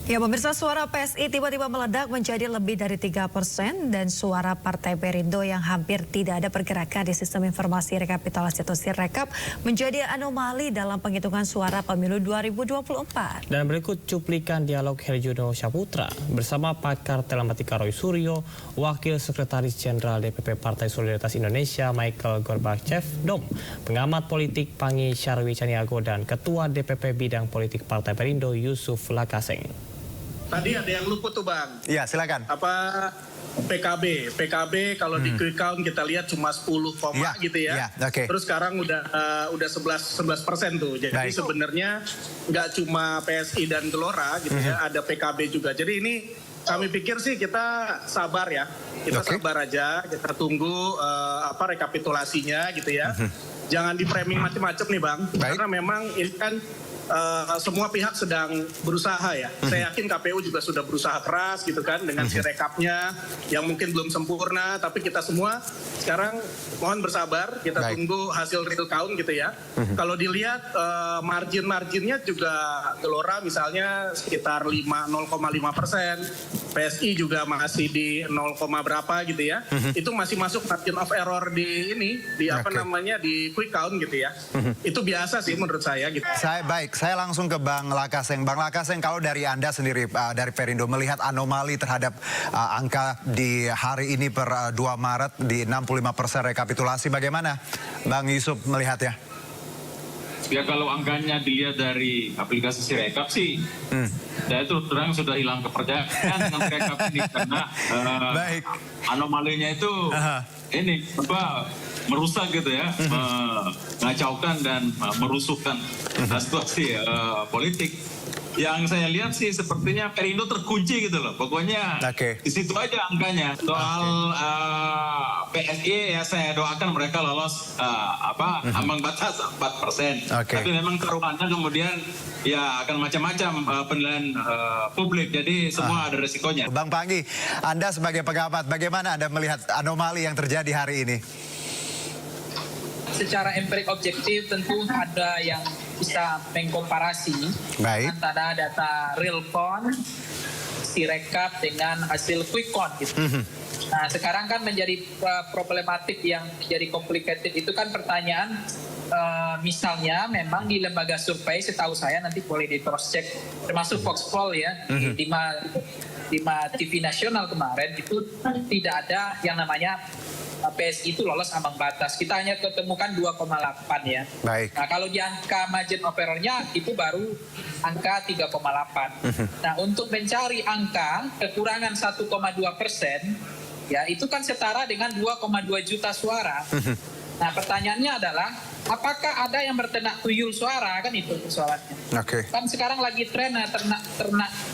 Ya, pemirsa, suara PSI tiba-tiba meledak menjadi lebih dari 3% dan suara Partai Perindo yang hampir tidak ada pergerakan di sistem informasi rekapitulasi atau Sirekap menjadi anomali dalam penghitungan suara pemilu 2024. Dan berikut cuplikan dialog Herjuno Saputra bersama pakar telematika Roy Suryo, Wakil Sekretaris Jenderal DPP Partai Solidaritas Indonesia Michael Gorbachev, DOM, pengamat politik Pangi Syarwi Caniago, dan Ketua DPP Bidang Politik Partai Perindo Yusuf Lakaseng. Tadi ada yang luput tuh, Bang. Iya, silakan. Apa PKB kalau di quick count kita lihat cuma 10, ya, gitu ya. Ya, okay. Terus sekarang udah 11% tuh. Jadi sebenarnya nggak cuma PSI dan Gelora gitu ya, ada PKB juga. Jadi ini kami pikir sih kita sabar ya. Kita sabar aja, kita tunggu rekapitulasinya gitu ya. Jangan di framing macam-macam nih, Bang. Karena memang ini kan semua pihak sedang berusaha ya. Saya yakin KPU juga sudah berusaha keras gitu kan dengan Sirekapnya yang mungkin belum sempurna, tapi kita semua sekarang mohon bersabar, kita tunggu hasil real count gitu ya. Kalau dilihat marginnya juga Gelora misalnya sekitar 0,5%, PSI juga masih di 0, berapa gitu ya. Itu masih masuk margin of error di ini, di di quick count gitu ya. Itu biasa sih menurut saya gitu. Saya langsung ke Bang Lakaseng. Bang Lakaseng, kalau dari Anda sendiri dari Perindo melihat anomali terhadap angka di hari ini per 2 Maret di 65% rekapitulasi, bagaimana Bang Yusuf melihatnya? Ya kalau angkanya dilihat dari aplikasi Sirekap sih, saya terus terang sudah hilang kepercayaan dengan Sirekap ini karena anomalinya itu ini merusak gitu ya, mengacaukan dan merusuhkan situasi politik. Yang saya lihat sih sepertinya Perindo terkunci gitu loh. Pokoknya di situ aja angkanya. Soal PSI ya saya doakan mereka lolos ambang batas 4%. Tapi memang taruhannya kemudian ya akan macam-macam penilaian publik. Jadi semua ada resikonya. Bang Pangi, Anda sebagai pengamat, bagaimana Anda melihat anomali yang terjadi hari ini? Secara empirik objektif tentu ada yang bisa mengkomparasi antara data real count, Sirekap dengan hasil quick count gitu. Nah sekarang kan menjadi problematik yang menjadi complicated itu kan pertanyaan misalnya memang di lembaga survei setahu saya nanti boleh di cross check termasuk Foxpol ya di TV nasional kemarin itu tidak ada yang namanya PSI itu lolos ambang batas. Kita hanya ketemukan 2,8 ya. Nah kalau di angka margin of error-nya itu baru angka 3,8. Nah untuk mencari angka kekurangan 1,2%, ya itu kan setara dengan 2,2 juta suara. Nah pertanyaannya adalah apakah ada yang berternak tuyul suara, kan itu persoalannya. Kan sekarang lagi tren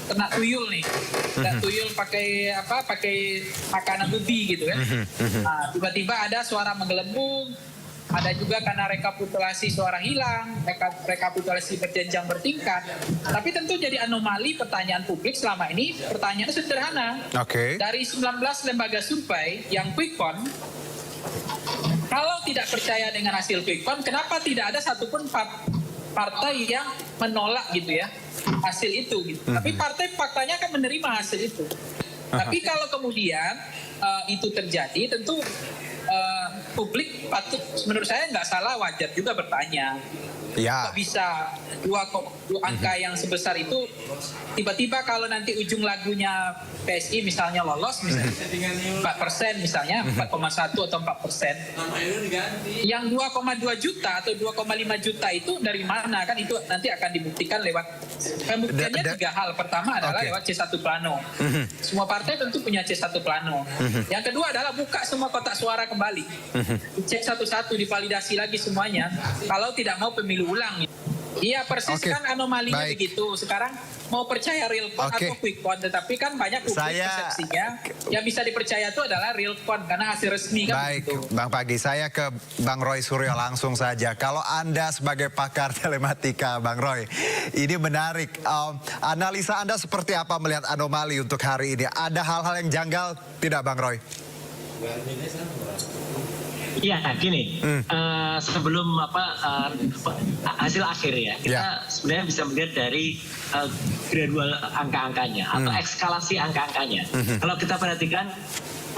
ternak tuyul nih. Dan tuyul pakai makanan ubi gitu kan. Nah, tiba-tiba ada suara menggelembung, ada juga karena rekapitulasi suara hilang, rekapitulasi berjenjang bertingkat. Tapi tentu jadi anomali pertanyaan publik selama ini, pertanyaannya sederhana. Dari 19 lembaga survei yang quick count, kalau tidak percaya dengan hasil quick count, kenapa tidak ada satupun partai yang menolak gitu ya hasil itu gitu. Tapi partai faktanya akan menerima hasil itu. Tapi kalau kemudian itu terjadi, tentu publik patut menurut saya nggak salah, wajar juga bertanya. Kok bisa dua angka yang sebesar itu tiba-tiba kalau nanti ujung lagunya PSI misalnya lolos misalnya 4% misalnya 4,1 atau 4%, yang 2,2 juta atau 2,5 juta itu dari mana, kan itu nanti akan dibuktikan lewat pembuktiannya 3 hal. Pertama adalah lewat C1 plano. Semua partai tentu punya C1 plano. Yang kedua adalah buka semua kotak suara kembali, cek satu-satu, divalidasi lagi semuanya kalau tidak mau pemilu ulang. Iya persis kan anomalinya begitu. Sekarang mau percaya real count atau quick count, tetapi kan banyak publik persepsinya yang bisa dipercaya itu adalah real count karena hasil resmi kan begitu. Bang Pagi, saya ke Bang Roy Suryo langsung saja. Kalau Anda sebagai pakar telematika, Bang Roy, ini menarik. Analisa Anda seperti apa melihat anomali untuk hari ini? Ada hal-hal yang janggal tidak, Bang Roy? Ya, gini, sebelum hasil akhir ya, kita sebenarnya bisa melihat dari gradual angka-angkanya atau eskalasi angka-angkanya. Kalau kita perhatikan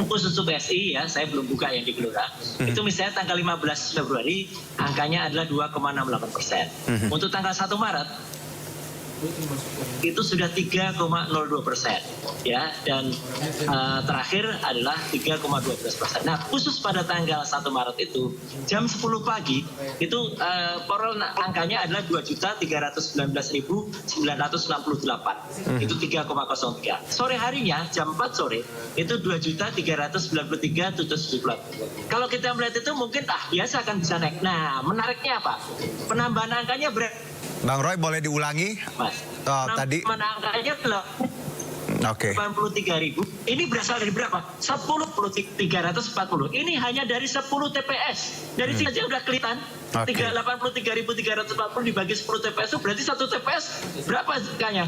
khusus untuk PSI ya, saya belum buka yang di Gelora. Itu misalnya tanggal 15 Februari angkanya adalah 2,68%. Untuk tanggal 1 Maret itu sudah 3,02%, ya, dan terakhir adalah 3,12%. Nah, khusus pada tanggal 1 Maret itu jam 10 pagi itu angkanya adalah 2.319.968. Itu 3,03. Sore harinya jam 4 sore itu 2.393.778. Kalau kita melihat itu mungkin biasa akan bisa naik. Nah, menariknya apa? Penambahan angkanya Bang Roy, boleh diulangi? Tadi angkanya adalah 83.000. Ini berasal dari berapa? 340. Ini hanya dari 10 TPS. Dari sini aja udah kelihatan. 83.340 dibagi 10 TPS itu berarti 1 TPS berapa angkanya?